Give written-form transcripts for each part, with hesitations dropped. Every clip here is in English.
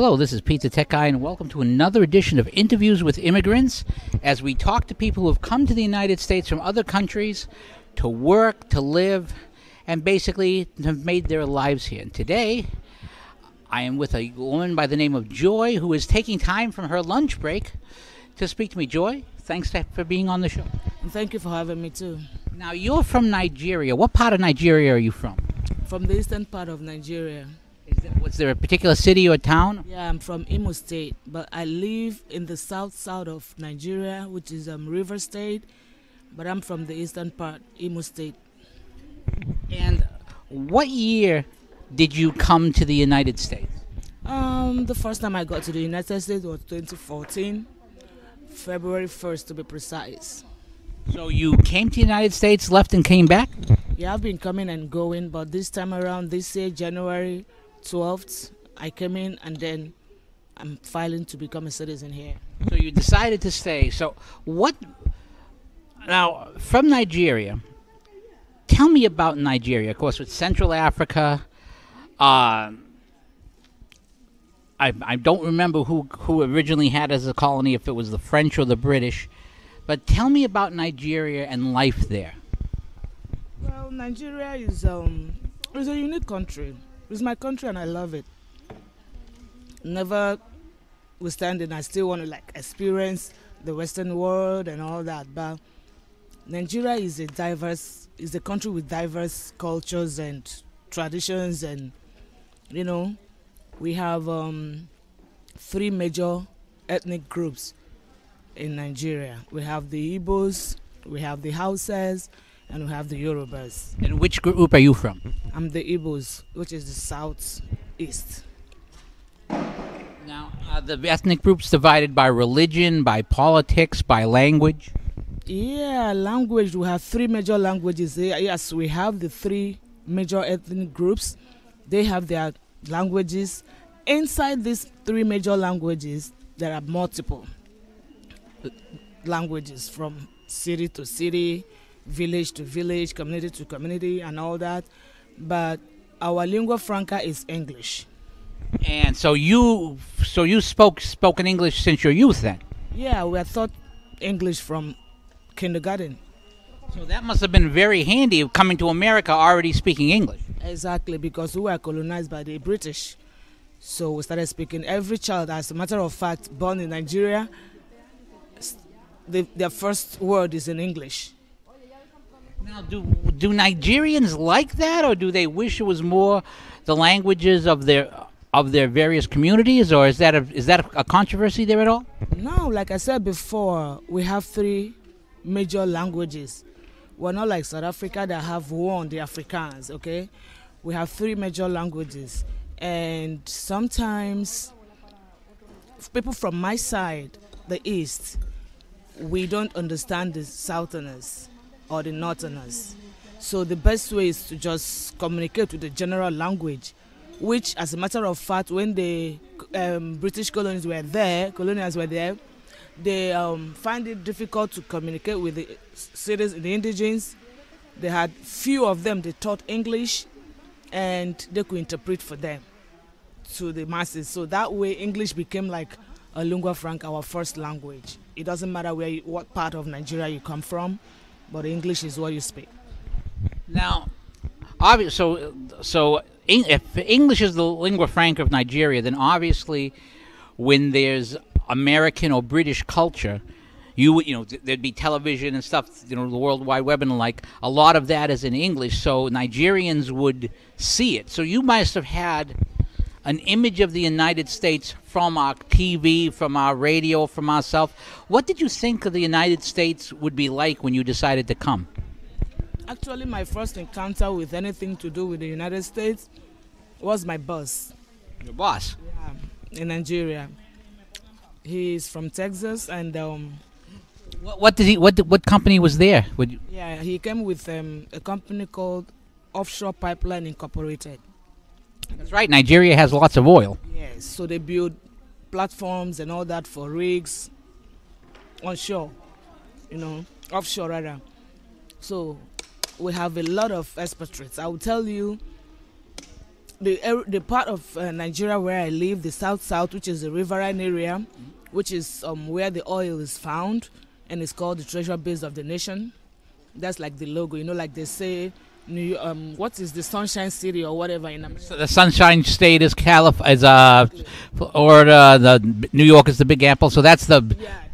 Hello, this is Pete the Tech Guy, and welcome to another edition of Interviews with Immigrants as we talk to people who have come to the United States from other countries to work, to live, and basically have made their lives here. And today, I am with a woman by the name of Joy who is taking time from her lunch break to speak to me. Joy, thanks for being on the show. Thank you for having me too. Now, you're from Nigeria. What part of Nigeria are you from? From the eastern part of Nigeria. Was there a particular city or town? Yeah, I'm from Imo State, but I live in the south of Nigeria, which is River State, but I'm from the eastern part, Imo State. And what year did you come to the United States? The first time I got to the United States was 2014, February 1st to be precise. So you came to the United States, left and came back? Yeah, I've been coming and going, but this time around, this year, January 12th, I came in and then I'm filing to become a citizen here. So you decided to stay. So now, from Nigeria, tell me about Nigeria. Of course, with Central Africa, I don't remember who originally had it as a colony, if it was the French or the British. But tell me about Nigeria and life there. Well, Nigeria is a unique country. It's my country and I love it. Never withstanding, I still want to experience the Western world and all that. But Nigeria is a country with diverse cultures and traditions, and we have three major ethnic groups in Nigeria. We have the Igbos, we have the Hausas, and we have the Yorubas. And which group are you from? I'm the Igbos, which is the southeast. Now, are the ethnic groups divided by religion, by politics, by language? Yeah, language. We have three major languages. Yes, we have the three major ethnic groups. They have their languages. Inside these three major languages, there are multiple languages from city to city, village to village, community to community, and all that. But our lingua franca is English. And so you spoken English since your youth, then? Yeah, we are taught English from kindergarten. So that must have been very handy coming to America already speaking English. Exactly, because we were colonized by the British. So we started speaking. Every child, as a matter of fact, born in Nigeria, their first word is in English. Now, do Nigerians like that, or do they wish it was more the languages of their various communities, or is that a controversy there at all? No, like I said before, we have three major languages. We're not like South Africa that have one, the Afrikaans, okay? We have three major languages, and sometimes people from my side, the East, we don't understand the Southerners or the Northerners. So the best way is to just communicate with the general language, which, as a matter of fact, when the British colonials were there, they find it difficult to communicate with the cities, the indigenes. They had few of them, they taught English, and they could interpret for them to the masses. So that way, English became like a lingua franca, our first language. It doesn't matter what part of Nigeria you come from, but English is what you speak. Now, so if English is the lingua franca of Nigeria, then obviously, when there's American or British culture, there'd be television and stuff, the World Wide Web and a lot of that is in English, so Nigerians would see it. So you must have had an image of the United States from our TV, from our radio, from ourselves. What did you think of the United States would be like when you decided to come? Actually, my first encounter with anything to do with the United States was my boss. Your boss? Yeah, in Nigeria. He's from Texas, and what company was there? Yeah, he came with a company called Offshore Pipeline Incorporated. That's right. Nigeria has lots of oil. Yes, so they build platforms and all that for rigs onshore, offshore rather. So we have a lot of expatriates. I will tell you, the part of Nigeria where I live, the south, which is the riverine area, which is where the oil is found, and it's called the treasure base of the nation. That's like the logo, like they say, what is the Sunshine City or whatever in America? So the Sunshine State is Florida. The New York is the Big Apple. So that's the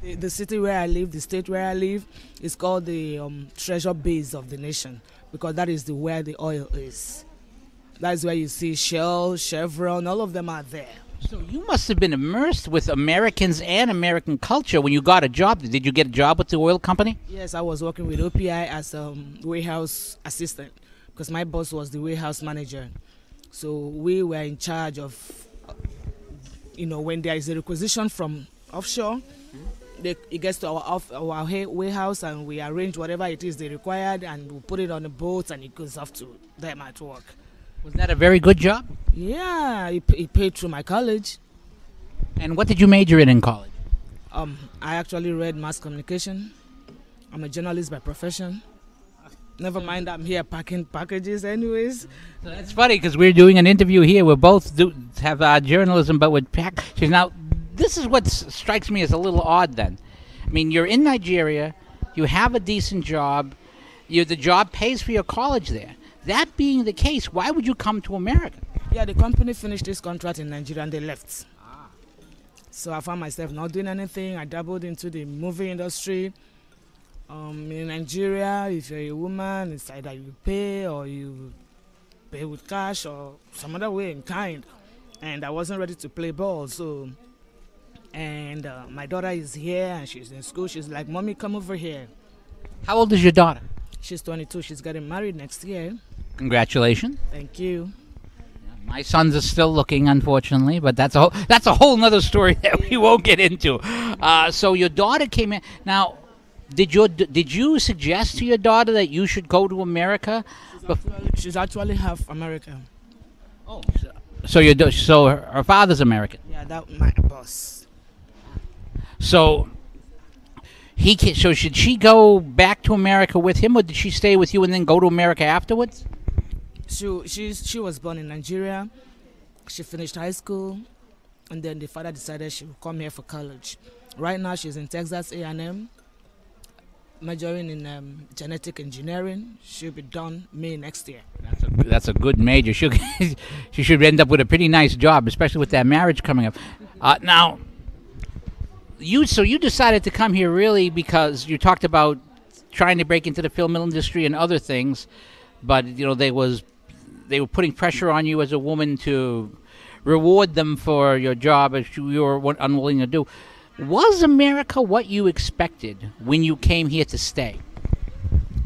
the city where I live, the state where I live, is called the treasure base of the nation, because that is where the oil is. That's where you see Shell, Chevron, all of them are there. So you must have been immersed with Americans and American culture when you got a job. Did you get a job with the oil company? Yes, I was working with OPI as a warehouse assistant, because my boss was the warehouse manager. So we were in charge of, when there is a requisition from offshore, it gets to our warehouse, and we arrange whatever it is they required, and we put it on a boat, and it goes off to them at work. Was that a very good job? Yeah, it paid through my college. And what did you major in college? I actually read mass communication. I'm a journalist by profession. Never mind, I'm here packing packages anyways. So that's funny, because we're doing an interview here. We both have journalism, but with packages. Now, this is what strikes me as a little odd then. I mean, you're in Nigeria, you have a decent job, the job pays for your college there. That being the case, why would you come to America? Yeah, the company finished this contract in Nigeria and they left. So I found myself not doing anything. I dabbled into the movie industry. In Nigeria, if you're a woman, it's either you pay or you pay with cash or some other way in kind. And I wasn't ready to play ball, so... And my daughter is here and she's in school. She's like, "Mommy, come over here." How old is your daughter? She's 22. She's getting married next year. Congratulations. Thank you. My sons are still looking, unfortunately, but that's a whole nother story that we won't get into. So your daughter came in. Now, did you suggest to your daughter that you should go to America? She's actually half American. Oh, so her father's American. Yeah, that my boss. So should she go back to America with him, or did she stay with you and then go to America afterwards? She was born in Nigeria. She finished high school, and then the father decided she would come here for college. Right now, she's in Texas A&M, majoring in genetic engineering. She'll be done May next year. That's a good major. She should end up with a pretty nice job, especially with that marriage coming up. Now, you decided to come here really because you talked about trying to break into the film industry and other things, but they were putting pressure on you as a woman to reward them for your job, as you were unwilling to do. Was America what you expected when you came here to stay?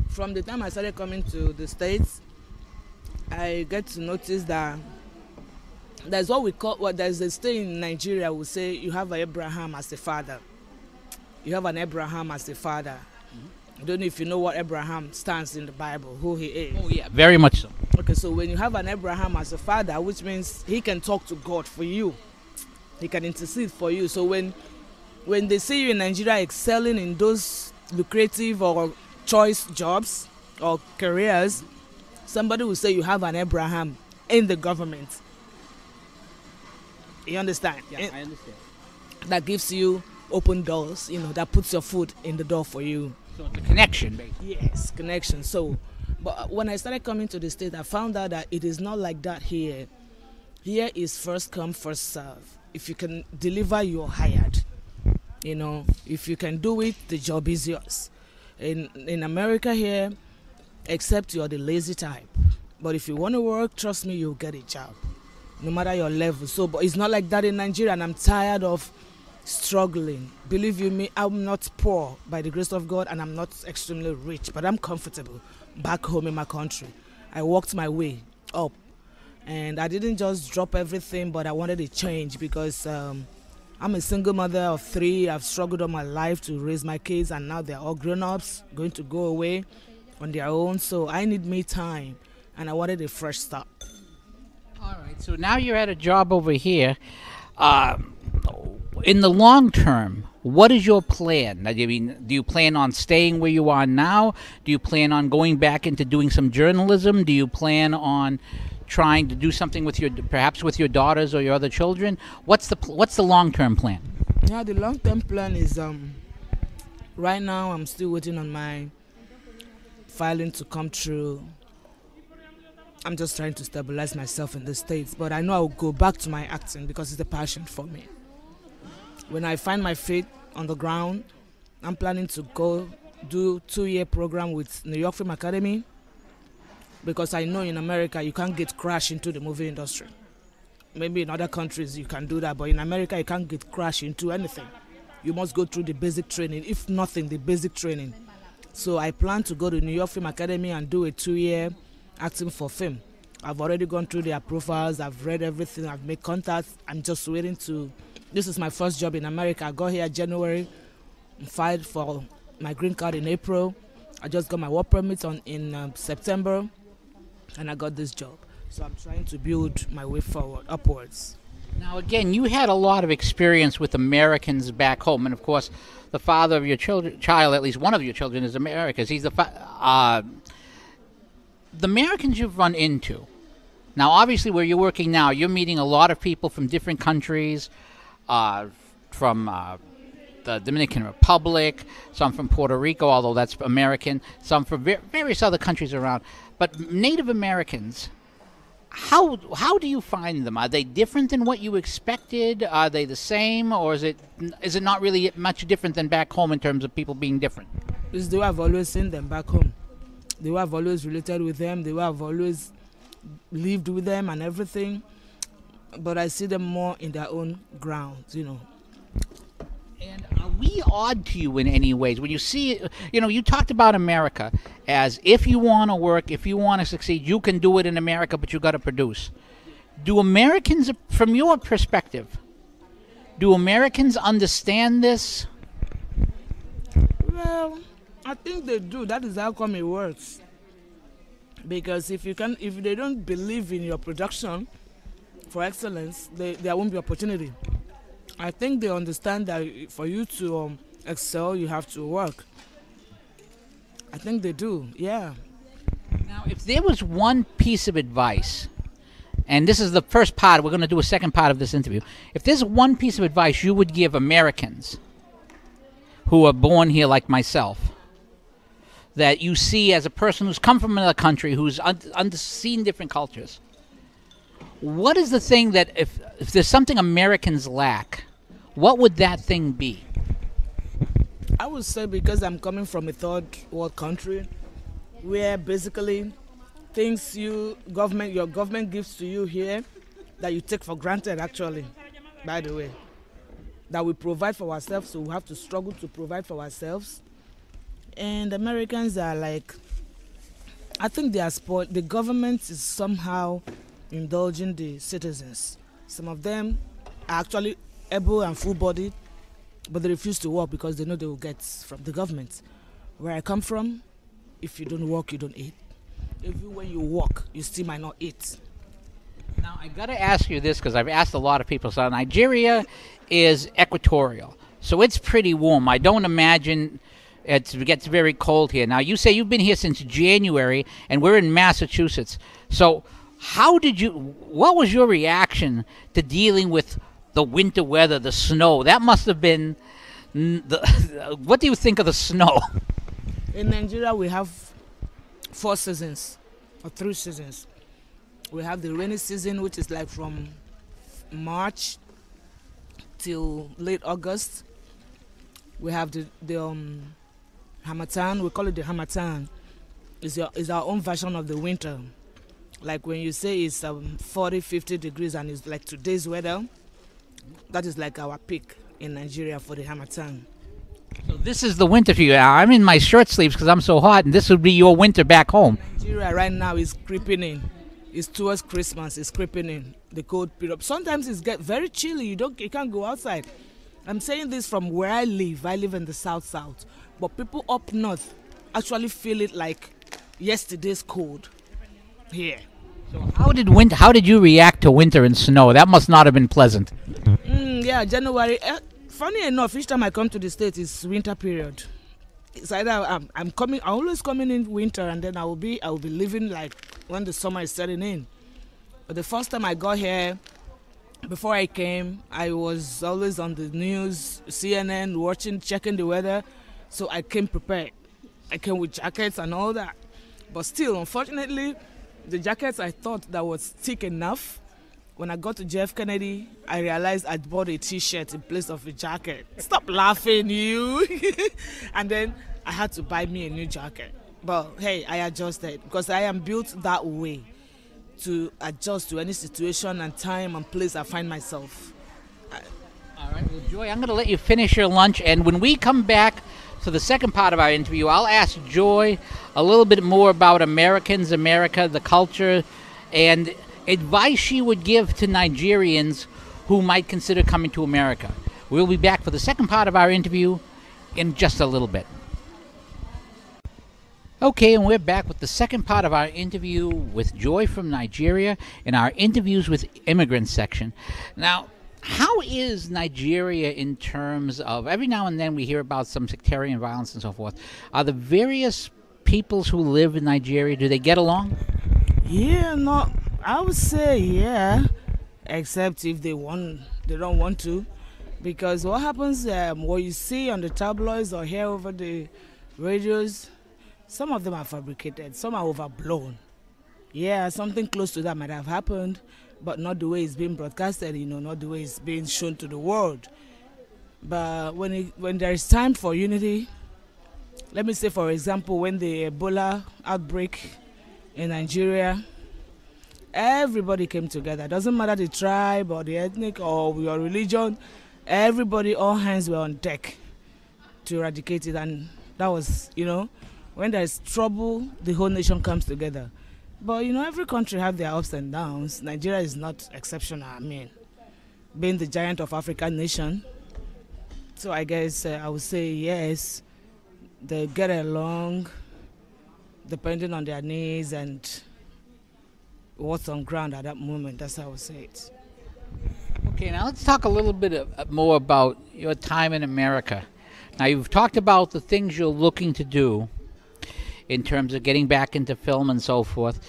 From the time I started coming to the States, I get to notice that there's there's a stay in Nigeria will say you have Abraham as a father. You have an Abraham as a father. I don't know if you know what Abraham stands in the Bible, who he is. Oh yeah, very much so. Okay, so when you have an Abraham as a father, which means he can talk to God for you. He can intercede for you. So when they see you in Nigeria excelling in those lucrative or choice jobs or careers, somebody will say you have an Abraham in the government. You understand? Yeah, I understand. That gives you open doors, that puts your foot in the door for you. So it's a connection, basically. Yes, connection. So, but when I started coming to the States, I found out that it is not like that here. Here is first come, first serve. If you can deliver, you're hired. If you can do it, the job is yours. In America here, except you're the lazy type. But if you want to work, trust me, you'll get a job, no matter your level. So, but it's not like that in Nigeria, and I'm tired of struggling. Believe you me, I'm not poor by the grace of God, and I'm not extremely rich, but I'm comfortable back home in my country. I worked my way up, and I didn't just drop everything, but I wanted a change because I'm a single mother of 3. I've struggled all my life to raise my kids, and now they're all grown-ups, going to go away on their own. So I need me time, and I wanted a fresh start. All right, so now you're at a job over here. In the long term, what is your plan? I mean, do you plan on staying where you are now? Do you plan on going back into doing some journalism? Do you plan on trying to do something with perhaps with your daughters or your other children? What's the long-term plan? Yeah, the long-term plan is right now I'm still waiting on my filing to come through. I'm just trying to stabilize myself in the States, but I know I'll go back to my acting because it's a passion for me. When I find my feet on the ground, I'm planning to go do 2-year program with New York Film Academy, because I know in America you can't get crashed into the movie industry. Maybe in other countries you can do that, but in America you can't get crashed into anything. You must go through the basic training, if nothing, the basic training. So I plan to go to New York Film Academy and do a 2-year acting for film. I've already gone through their profiles, I've read everything, I've made contacts. I'm just waiting to, this is my first job in America. I got here January, filed for my green card in April. I just got my work permit in September, and I got this job. So I'm trying to build my way forward, upwards. Now, again, you had a lot of experience with Americans back home, and of course, the father of your child, at least one of your children, is American. He's the Americans you've run into. Now, obviously, where you're working now, you're meeting a lot of people from different countries, from the Dominican Republic, some from Puerto Rico, although that's American, some from various other countries around. But Native Americans, how do you find them? Are they different than what you expected? Are they the same, or is it not really much different than back home in terms of people being different? It's the way I've always seen them back home. The way I've always related with them, the way I've always lived with them and everything. But I see them more in their own grounds, you know. And are we odd to you in any ways? When you see, you talked about America as if you want to work, if you want to succeed, you can do it in America, but you got to produce. Do Americans, from your perspective, do Americans understand this? Well, I think they do. That is how come it works. Because if they don't believe in your production for excellence, there won't be opportunity. I think they understand that for you to excel, you have to work. I think they do, yeah. Now, if there was one piece of advice, and this is the first part, we're going to do a second part of this interview. If there's one piece of advice you would give Americans who are born here like myself, that you see as a person who's come from another country, who's seen different cultures, what is the thing that if there's something Americans lack, what would that thing be? I would say, because I'm coming from a third world country where basically things your government gives to you here that you take for granted, actually, by the way, that we provide for ourselves, so we have to struggle to provide for ourselves. And Americans are like, I think they are spoiled. The government is somehow indulging the citizens. Some of them are actually able and full-bodied, but they refuse to work because they know they will get from the government. Where I come from, if you don't work, you don't eat. Even when you work, you still might not eat. Now, I got to ask you this because I've asked a lot of people. So Nigeria is equatorial, so it's pretty warm. I don't imagine it gets very cold here. Now, you say you've been here since January, and we're in Massachusetts. So what was your reaction to dealing with the winter weather, the snow? That must have been, what do you think of the snow? In Nigeria, we have 4 seasons, or 3 seasons. We have the rainy season, which is like from March till late August. We have the Harmattan, we call it the Harmattan. It's our own version of the winter. Like when you say it's 40, 50 degrees and it's like today's weather, that is like our peak in Nigeria for the Harmattan. So this is the winter for you. I'm in my shirt sleeves because I'm so hot, and this would be your winter back home. Nigeria right now is creeping in. It's towards Christmas, it's creeping in, the cold period. Sometimes it's get very chilly, you can't go outside. I'm saying this from where I live. I live in the south, but people up north actually feel it like yesterday's cold here. So how did you react to winter and snow? That must not have been pleasant. Yeah, January. Funny enough, each time I come to the States, it's winter period. It's either I'm always coming in winter, and then I will be leaving like when the summer is setting in. The first time I got here, before I came, I was always on the news, CNN, watching, checking the weather. So I came prepared. I came with jackets and all that. But still, unfortunately, the jackets I thought that was thick enough. When I got to JF Kennedy, I realized I'd bought a T-shirt in place of a jacket. Stop laughing, you! And then I had to buy me a new jacket. But hey, I adjusted because I am built that way to adjust to any situation and time and place I find myself. All right, well, Joy, I'm going to let you finish your lunch, and when we come back to the second part of our interview, I'll ask Joy a little bit more about Americans, America, the culture, and advice she would give to Nigerians who might consider coming to America. We'll be back for the second part of our interview in just a little bit. Okay, and we're back with the second part of our interview with Joy from Nigeria in our Interviews with Immigrants section. Now, how is Nigeria in terms of, every now and then we hear about some sectarian violence and so forth. Are the various peoples who live in Nigeria, do they get along? Yeah, no, I would say yeah, except if they don't want to. Because what happens, what you see on the tabloids or hear over the radios, some of them are fabricated, some are overblown. Yeah, something close to that might have happened, but not the way it's being broadcasted, not the way it's being shown to the world. But when there is time for unity, let me say, for example, when the Ebola outbreak in Nigeria, everybody came together. Doesn't matter the tribe or the ethnic or your religion, everybody, all hands were on deck to eradicate it. And that was, when there's trouble, the whole nation comes together. But, every country have their ups and downs. Nigeria is not exceptional, being the giant of African nation. So I guess I would say yes, they get along depending on their needs and what's on ground at that moment. That's how I would say it. Okay, now let's talk a little bit more about your time in America. Now, you've talked about the things you're looking to do in terms of getting back into film and so forth.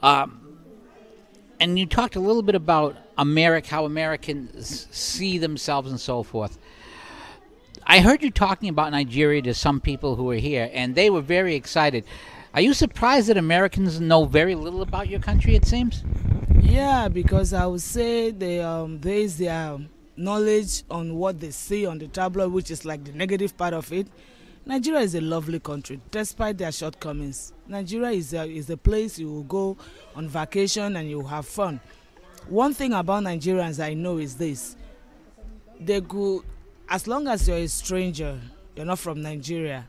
And you talked a little bit about America, how Americans see themselves and so forth. I heard you talking about Nigeria to some people who were here, and they were very excited. Are you surprised that Americans know very little about your country, it seems? Yeah, because I would say they base their knowledge on what they see on the tabloid, which is like the negative part of it. Nigeria is a lovely country, despite their shortcomings. Nigeria is a place you will go on vacation and you will have fun. One thing about Nigerians I know is this. They go, as long as you're a stranger, you're not from Nigeria,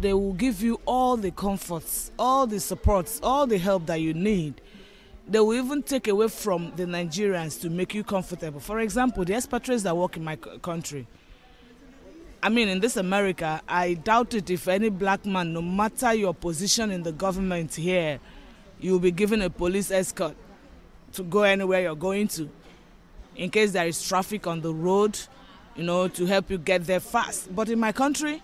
they will give you all the comforts, all the supports, all the help that you need. They will even take away from the Nigerians to make you comfortable. For example, the expatriates that work in my country. In this America, I doubt it if any black man, no matter your position in the government here, you will be given a police escort to go anywhere you're going to. In case there is traffic on the road, to help you get there fast. But in my country,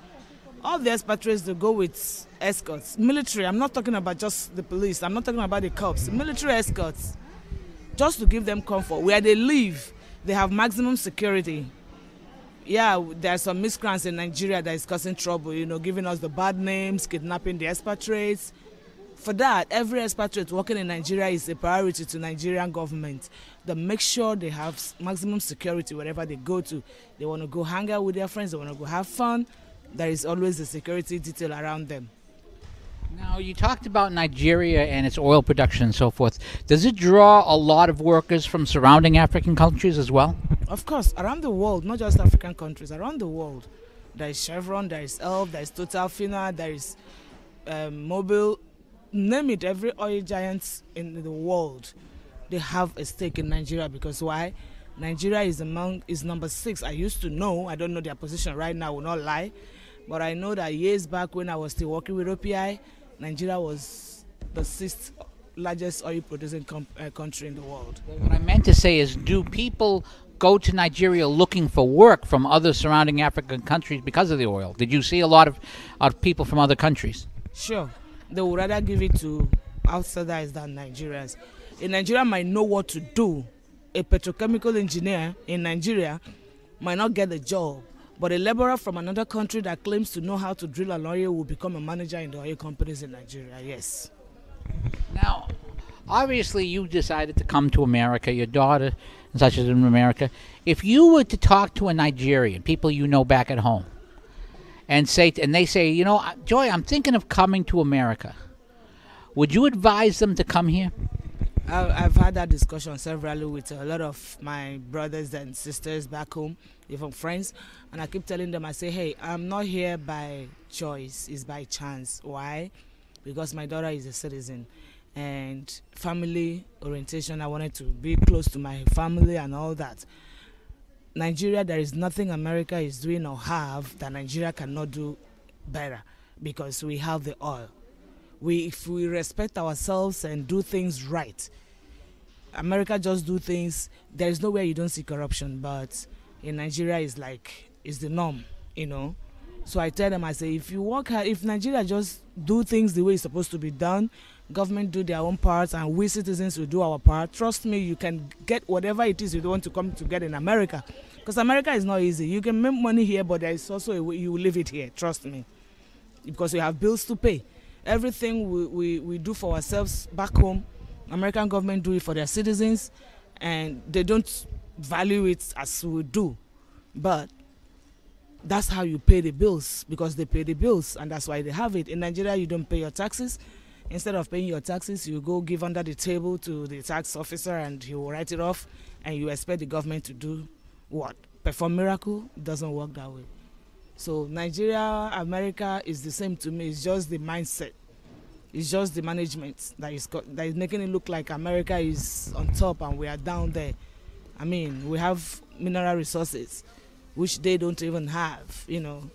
all the expatriates, they go with escorts. Military, I'm not talking about just the police. I'm not talking about the cops. Military escorts, just to give them comfort. Where they live, they have maximum security. Yeah, there are some miscreants in Nigeria that is causing trouble, giving us the bad names, kidnapping the expatriates. For that, every expatriate working in Nigeria is a priority to Nigerian government. They make sure they have maximum security wherever they go to. They want to go hang out with their friends, they want to go have fun. There is always a security detail around them. Now, you talked about Nigeria and its oil production and so forth. Does it draw a lot of workers from surrounding African countries as well? Of course, around the world, not just African countries, around the world. There is Chevron, there is Elf, there is Total Fina, there is Mobil. Name it, every oil giant in the world, they have a stake in Nigeria. Because why? Nigeria is number 6. I used to know, I don't know their position right now, I will not lie. But I know that years back when I was still working with OPI, Nigeria was the 6th largest oil producing country in the world. What I meant to say is, do people go to Nigeria looking for work from other surrounding African countries because of the oil? Did you see a lot of people from other countries? Sure. They would rather give it to outsiders than Nigerians. A Nigerian might know what to do. A petrochemical engineer in Nigeria might not get the job, but a laborer from another country that claims to know how to drill an oil will become a manager in the oil companies in Nigeria. Yes. Now, obviously, you decided to come to America. Your daughter, and such as in America. If you were to talk to a Nigerian, people you know back at home, and they say, you know, Joy, I'm thinking of coming to America, would you advise them to come here? I've had that discussion severally with a lot of my brothers and sisters back home, even friends, and I keep telling them, I say, hey, I'm not here by choice, it's by chance. Why? Because my daughter is a citizen, and family orientation, I wanted to be close to my family and all that. Nigeria, there is nothing America is doing or have that Nigeria cannot do better, because we have the oil. If we respect ourselves and do things right, America just do things. There is nowhere you don't see corruption, but in Nigeria is the norm, you know. So I tell them, I say, if you work hard, if Nigeria just do things the way it's supposed to be done, government do their own parts, and we citizens will do our part, trust me, you can get whatever it is you want to come to get in America. Because America is not easy. You can make money here, but there is also a way you will live it here, trust me. Because we have bills to pay. Everything we do for ourselves back home, American government do it for their citizens, and they don't value it as we do. But that's how you pay the bills, because they pay the bills, and that's why they have it. In Nigeria, you don't pay your taxes. Instead of paying your taxes, you go give under the table to the tax officer, and he will write it off, and you expect the government to do what? Perform miracle? It doesn't work that way. So Nigeria, America is the same to me. It's just the mindset. It's just the management that is making it look like America is on top and we are down there. I mean, we have mineral resources, which they don't even have, you know.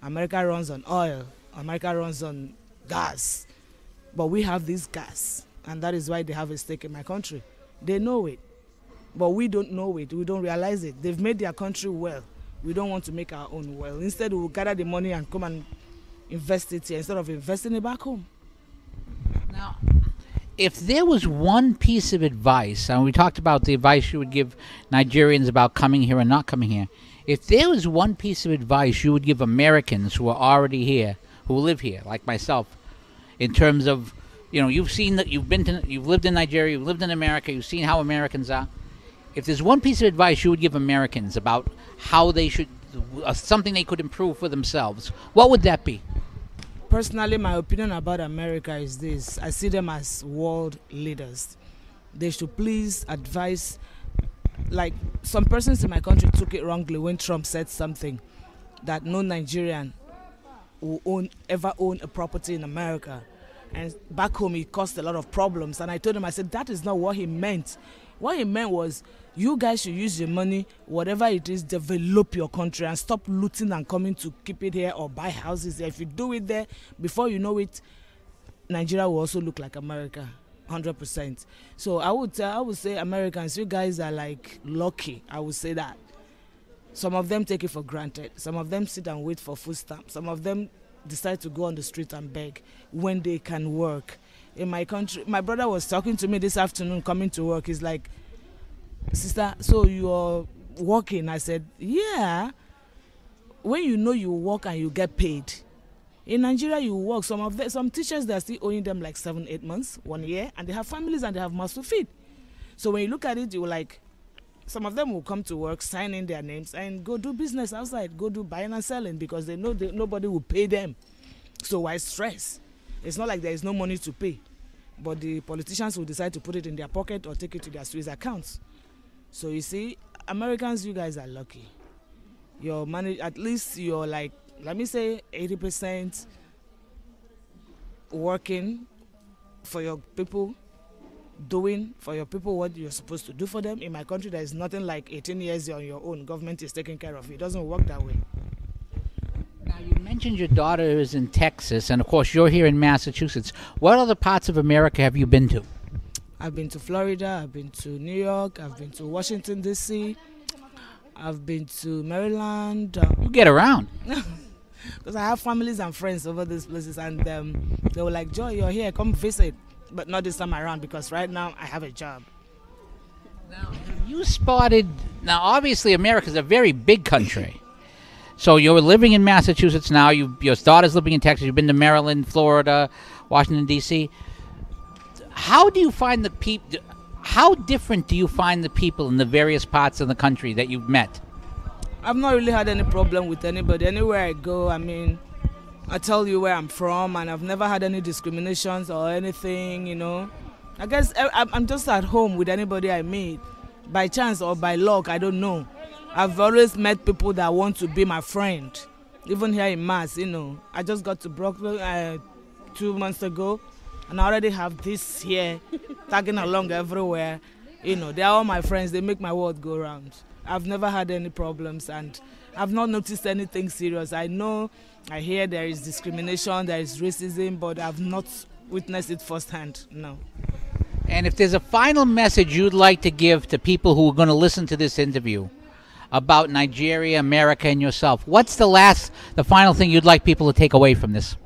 America runs on oil. America runs on gas. But we have this gas, and that is why they have a stake in my country. They know it, but we don't know it. We don't realize it. They've made their country well. We don't want to make our own well. Instead, we will gather the money and come and invest it here instead of investing it back home. Now, if there was one piece of advice, and we talked about the advice you would give Nigerians about coming here and not coming here, if there was one piece of advice you would give Americans who are already here, who live here, like myself, in terms of, you know, you've seen that, you've lived in Nigeria, you've lived in America, you've seen how Americans are. If there's one piece of advice you would give Americans about how they should, something they could improve for themselves, what would that be? Personally, my opinion about America is this. I see them as world leaders. They should please advise, like some persons in my country took it wrongly when Trump said something that no Nigerian will ever own a property in America. And back home, it caused a lot of problems. And I told him, I said, that is not what he meant. What he meant was, you guys should use your money, whatever it is, develop your country and stop looting and coming to keep it here or buy houses there. If you do it there, before you know it, Nigeria will also look like America, 100%. So I would say Americans, you guys are like lucky. I would say that. Some of them take it for granted. Some of them sit and wait for food stamps. Some of them decide to go on the street and beg when they can work. In my country, my brother was talking to me this afternoon coming to work. He's like, sister, so you're working? I said, yeah. When you know you work and you get paid. In Nigeria, you work. Some teachers, they're still owing them like 7-8 months, 1 year, and they have families and they have mouths to feed. So when you look at it, you're like, some of them will come to work, sign in their names, and go do business outside, go do buying and selling, because they know nobody will pay them. So why stress? It's not like there is no money to pay, but the politicians will decide to put it in their pocket or take it to their Swiss accounts. So you see, Americans, you guys are lucky. At least you're like, let me say 80% working for your people, doing for your people what you're supposed to do for them. In my country, there is nothing like 18 years on your own. Government is taking care of you. It doesn't work that way. Now, you mentioned your daughter is in Texas, and of course you're here in Massachusetts. What other parts of America have you been to? I've been to Florida, I've been to New York, I've been to Washington, D.C., I've been to Maryland. You get around. Because I have families and friends over these places, and they were like, Joy, you're here, come visit. but not this time around because right now I have a job. Now, you spotted. Now, obviously, America's a very big country. So you're living in Massachusetts now. Your daughter's living in Texas. You've been to Maryland, Florida, Washington D.C. How do you find the people? How different do you find the people in the various parts of the country that you've met? I've not really had any problem with anybody. Anywhere I go, I mean, I tell you where I'm from, and I've never had any discriminations or anything, you know. I guess I'm just at home with anybody I meet. By chance or by luck, I don't know. I've always met people that want to be my friend. Even here in Mass, you know. I just got to Brooklyn 2 months ago, and I already have this here, tagging along everywhere. You know, they're all my friends. They make my world go round. I've never had any problems, and I've not noticed anything serious. I know, I hear there is discrimination, there is racism, but I've not witnessed it firsthand, no. And if there's a final message you'd like to give to people who are going to listen to this interview about Nigeria, America, and yourself, what's the final thing you'd like people to take away from this?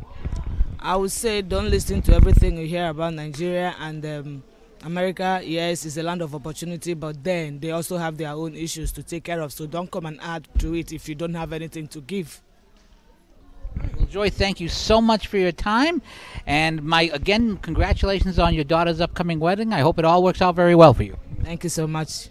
I would say don't listen to everything you hear about Nigeria and America. Yes, it's a land of opportunity, but then they also have their own issues to take care of, so don't come and add to it if you don't have anything to give. Well, Joy, thank you so much for your time, and again, congratulations on your daughter's upcoming wedding. I hope it all works out very well for you. Thank you so much.